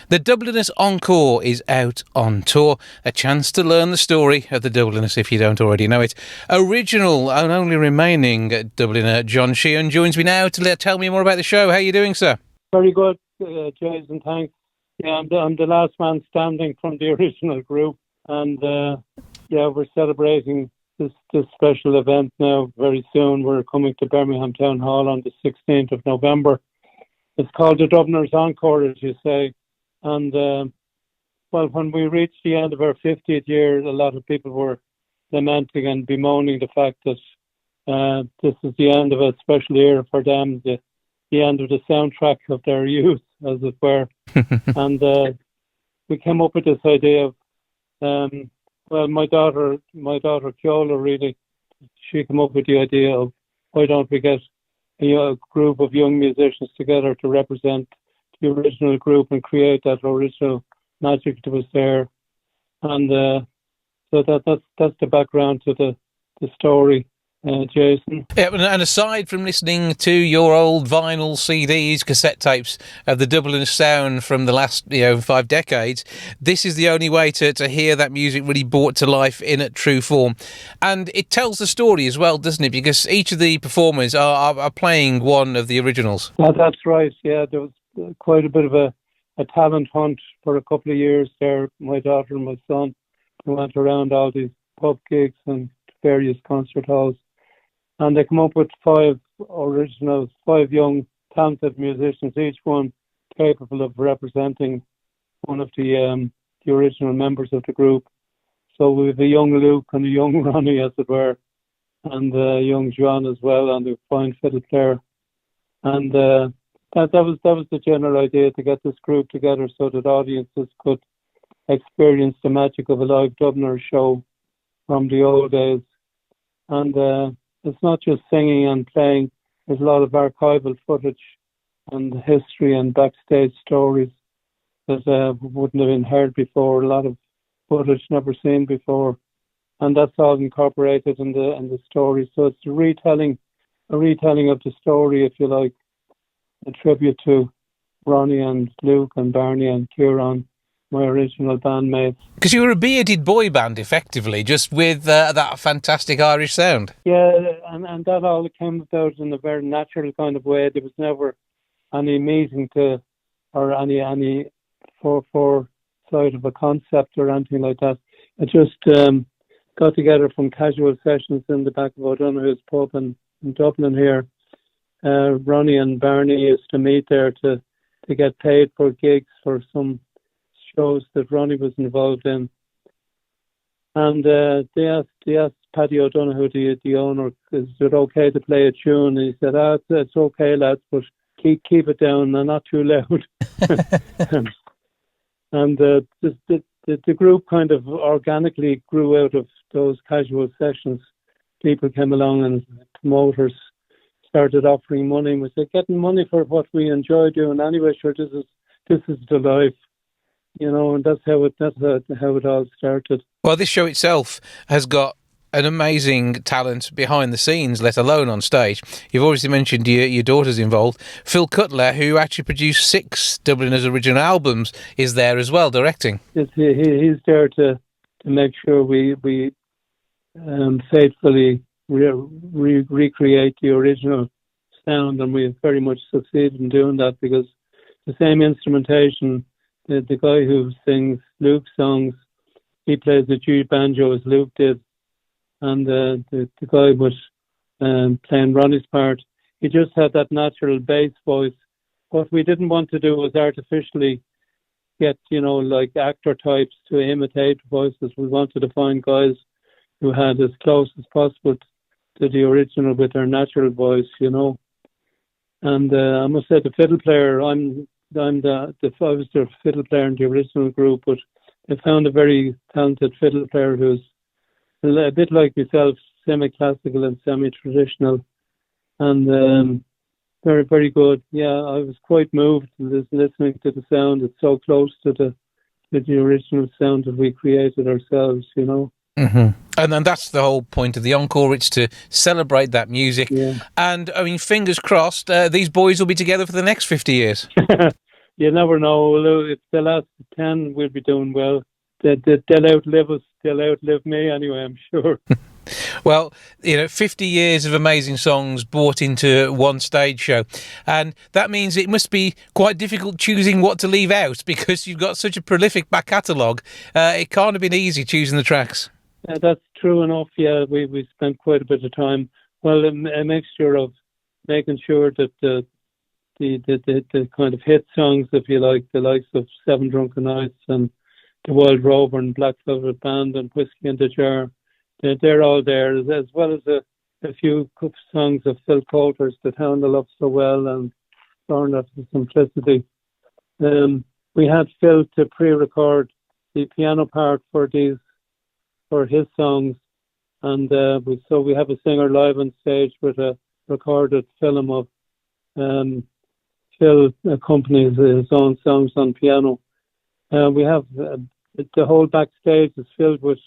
The Dubliners Encore is out on tour. A chance to learn the story of the Dubliners if you don't already know it. Original and only remaining Dubliner John Sheahan joins me now to tell me more about the show. How are you doing, sir? Very good, Jason, thanks. Yeah, I'm the last man standing from the original group, and we're celebrating this special event now very soon. We're coming to Birmingham Town Hall on the 16th of November. It's called the Dubliners Encore, as you say. And, when we reached the end of our 50th year, a lot of people were lamenting and bemoaning the fact that this is the end of a special era for them, the end of the soundtrack of their youth, as it were. And we came up with this idea of, my daughter Kyola, really, she came up with the idea of, why don't we get a group of young musicians together to represent the original group and create that original magic that was there. And so that's the background to the story, Jason. Yeah, and aside from listening to your old vinyl CDs, cassette tapes of the Dublin sound from the last 5 decades, this is the only way to hear that music really brought to life in a true form. And it tells the story as well, doesn't it? Because each of the performers are playing one of the originals. Yeah, that's right. Yeah, there was quite a bit of a talent hunt for a couple of years there. My daughter and my son went around all these pub gigs and various concert halls. And they come up with 5 originals, 5 young, talented musicians, each one capable of representing one of the original members of the group. So we have a young Luke and a young Ronnie, as it were, and a young John as well, and a fine fiddle player. And that was the general idea, to get this group together so that audiences could experience the magic of a live Dubliner show from the old days. And it's not just singing and playing. There's a lot of archival footage and history and backstage stories that wouldn't have been heard before. A lot of footage never seen before, and that's all incorporated in the story. So it's a retelling of the story, if you like, a tribute to Ronnie and Luke and Barney and Kieran, my original bandmates. Because you were a bearded boy band, effectively, just with that fantastic Irish sound. Yeah, and that all came about in a very natural kind of way. There was never any meeting or any foresight of a concept or anything like that. It just got together from casual sessions in the back of O'Donoghue's pub in Dublin here. Ronnie and Barney used to meet there to get paid for gigs for some shows that Ronnie was involved in. And they asked Paddy O'Donoghue, the owner, is it okay to play a tune? And he said, it's okay, lads, but keep it down and not too loud. And the group kind of organically grew out of those casual sessions. People came along and promoters started offering money, and we said, getting money for what we enjoy doing anyway, sure, this is the life. And that's how it all started. Well, this show itself has got an amazing talent behind the scenes, let alone on stage. You've obviously mentioned your daughter's involved. Phil Cutler, who actually produced 6 Dubliners original albums, is there as well, directing. He's there to make sure we faithfully recreate the original sound, and we've very much succeeded in doing that, because the same instrumentation, the guy who sings Luke's songs, he plays the G banjo as Luke did, and the guy was playing Ronnie's part. He just had that natural bass voice. What we didn't want to do was artificially get, like actor types to imitate voices. We wanted to find guys who had as close as possible to the original with their natural voice, And I must say, the fiddle player, I was the fiddle player in the original group, but I found a very talented fiddle player who's a bit like myself, semi-classical and semi-traditional, and very, very good. Yeah, I was quite moved listening to the sound. It's so close to the original sound that we created ourselves, Mm-hmm. And then that's the whole point of the Encore. It's to celebrate that music. Yeah. And, fingers crossed, these boys will be together for the next 50 years. You never know. Well, if they last 10, we'll be doing well. They'll outlive us. They'll outlive me anyway, I'm sure. Well, 50 years of amazing songs brought into one stage show. And that means it must be quite difficult choosing what to leave out because you've got such a prolific back catalogue. It can't have been easy choosing the tracks. That's true enough, yeah. We spent quite a bit of time. Well, a mixture of making sure that the kind of hit songs, if you like, the likes of Seven Drunken Nights and The Wild Rover and Black Velvet Band and Whiskey in the Jar, they're all there, as well as a few songs of Phil Coulter's, The Town I Love So Well and Born After Simplicity. We had Phil to pre-record the piano part for his songs, and we have a singer live on stage with a recorded film of Phil accompanies his own songs on piano. We have the whole backstage is filled with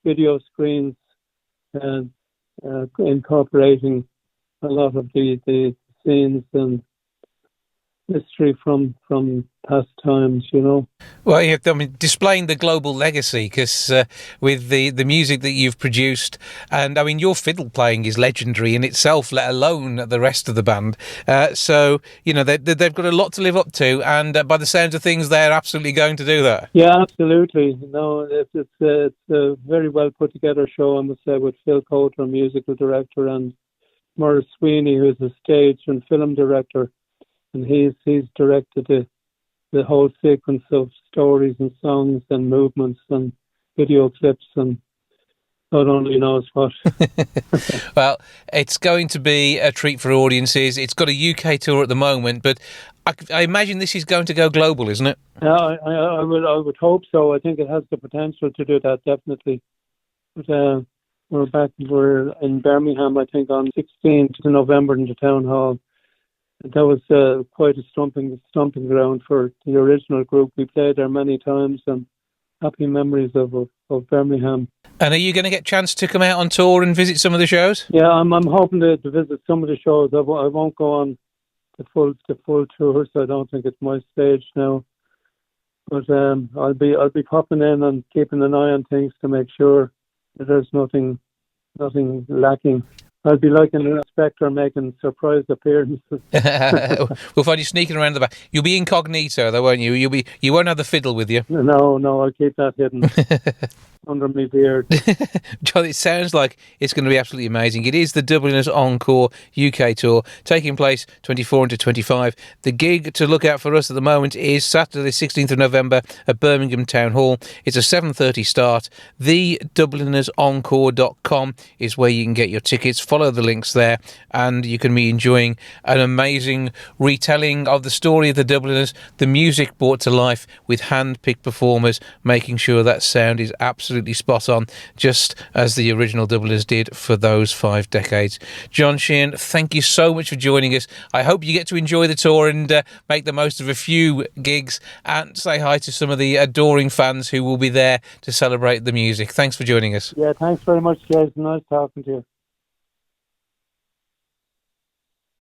video screens incorporating a lot of the scenes and history from past times, Well, displaying the global legacy, because with the music that you've produced, and your fiddle playing is legendary in itself, let alone the rest of the band. So they've got a lot to live up to, and by the sounds of things, they're absolutely going to do that. Yeah, absolutely. No, it's a very well put together show, I must say, with Phil Coulter, musical director, and Maurice Sweeney, who's a stage and film director. And he's directed the whole sequence of stories and songs and movements and video clips and God only knows what. Well, it's going to be a treat for audiences. It's got a UK tour at the moment, but I imagine this is going to go global, isn't it? Yeah, I would hope so. I think it has the potential to do that, definitely. But we're in Birmingham, I think, on 16th of November in the Town Hall. That was quite a stomping ground for the original group. We played there many times, and happy memories of Birmingham. And are you going to get a chance to come out on tour and visit some of the shows? Yeah, I'm hoping to visit some of the shows. I won't go on the full tour, so I don't think it's my stage now. But I'll be popping in and keeping an eye on things to make sure that there's nothing lacking. I'll be like an inspector making surprise appearances. We'll find you sneaking around the back. You'll be incognito, though, won't you? You won't have the fiddle with you. No, I'll keep that hidden under my beard. John, it sounds like it's going to be absolutely amazing. It is the Dubliners Encore UK tour, taking place 24 into 25. The gig to look out for us at the moment is Saturday, 16th of November at Birmingham Town Hall. It's a 7:30 start. TheDublinersEncore.com is where you can get your tickets. Follow the links there, and you can be enjoying an amazing retelling of the story of the Dubliners, the music brought to life with hand-picked performers, making sure that sound is absolutely spot on, just as the original Dubliners did for those 5 decades. John Sheahan, thank you so much for joining us. I hope you get to enjoy the tour and make the most of a few gigs, and say hi to some of the adoring fans who will be there to celebrate the music. Thanks for joining us. Yeah, thanks very much, Jason. Nice talking to you.